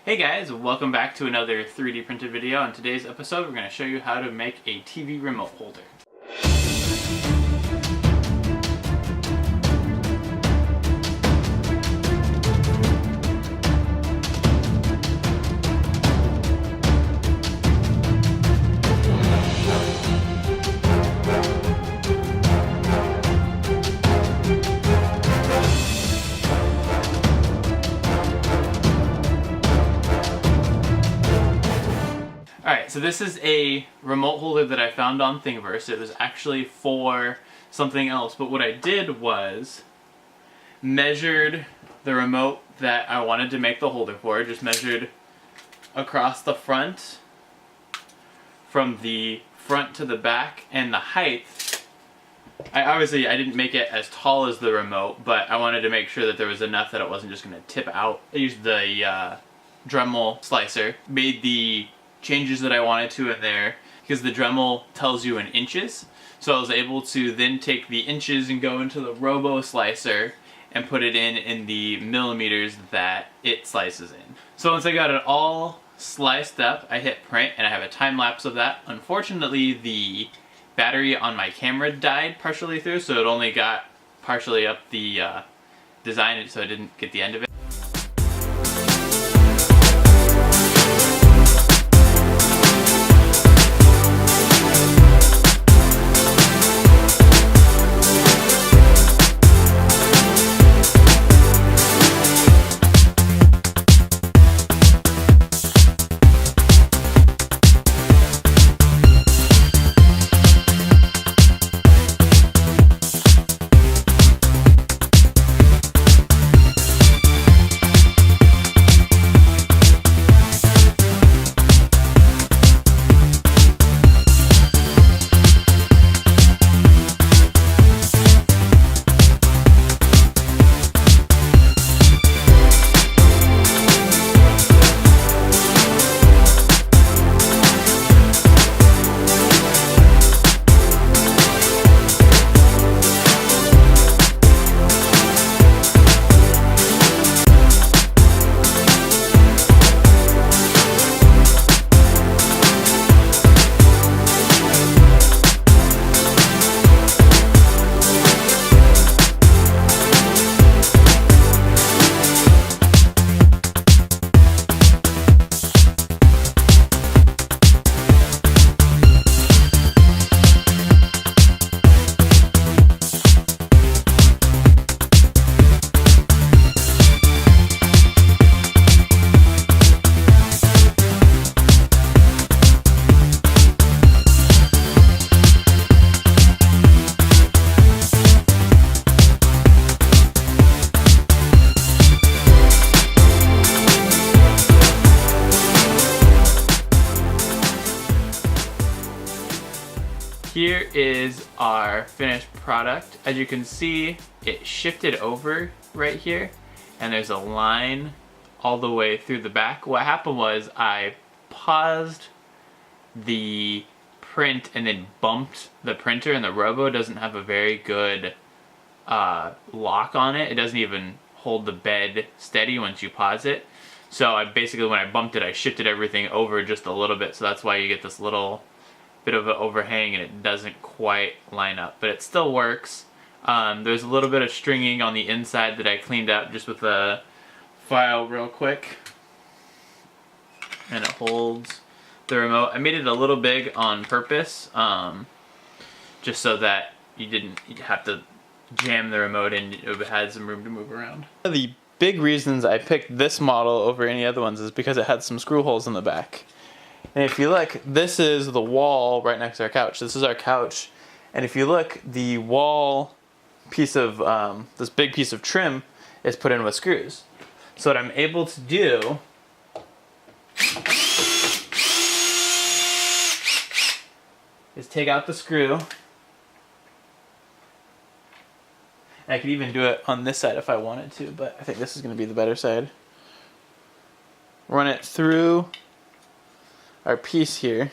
Hey guys, welcome back to another 3D printed video. On today's episode, we're going to show you how to make a TV remote holder. Alright, so this is a remote holder that I found on Thingiverse. It was actually for something else, but what I did was measured the remote that I wanted to make the holder for. Just measured across the front, from the front to the back, and the height. I didn't make it as tall as the remote, but I wanted to make sure that there was enough that it wasn't just going to tip out. I used the Dremel slicer, made the changes that I wanted to in there because the Dremel tells you in inches, so I was able to then take the inches and go into the robo slicer and put it in the millimeters that it slices in. So once I got it all sliced up, I hit print and I have a time lapse of that. Unfortunately, the battery on my camera died partially through, so it only got partially up the design, so I didn't get the end of it. Here is our finished product. As you can see, it shifted over right here, and there's a line all the way through the back. What happened was I paused the print and then bumped the printer, and the Robo doesn't have a very good lock on it. It doesn't even hold the bed steady once you pause it. So I basically, when I bumped it, I shifted everything over just a little bit, so that's why you get this little bit of an overhang and it doesn't quite line up, but it still works. There's a little bit of stringing on the inside that I cleaned up just with a file real quick, and it holds the remote. I made it a little big on purpose, just so that you didn't have to jam the remote in. It had some room to move around. One of the big reasons I picked this model over any other ones is because it had some screw holes in the back. And if you look, this is the wall right next to our couch. This is our couch. And if you look, the wall piece of, this big piece of trim is put in with screws. So what I'm able to do is take out the screw. And I could even do it on this side if I wanted to, but I think this is going to be the better side. Run it through our piece here.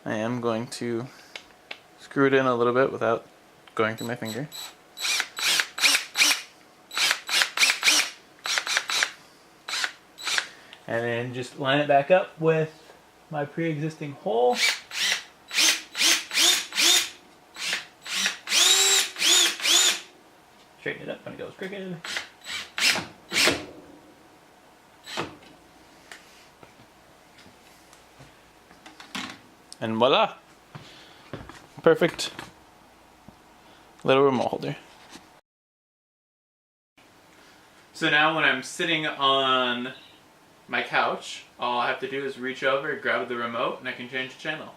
I am going to screw it in a little bit without going through my finger. And then just line it back up with my pre-existing hole. Straighten it up when it goes crooked. And voila! Perfect little remote holder. So now when I'm sitting on my couch, all I have to do is reach over, grab the remote, and I can change the channel.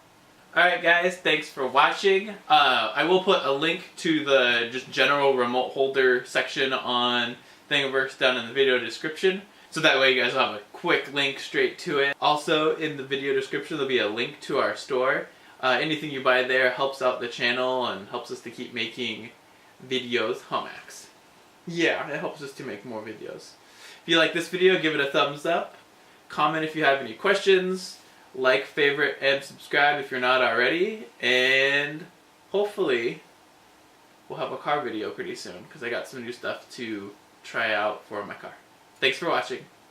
Alright guys, thanks for watching. I will put a link to the just general remote holder section on Thingiverse down in the video description. So that way you guys will have a quick link straight to it. Also in the video description there'll be a link to our store. Anything you buy there helps out the channel and helps us to keep making videos. Max. Yeah, it helps us to make more videos. If you like this video, give it a thumbs up. Comment if you have any questions. Like, favorite, and subscribe if you're not already. And hopefully we'll have a car video pretty soon because I got some new stuff to try out for my car. Thanks for watching.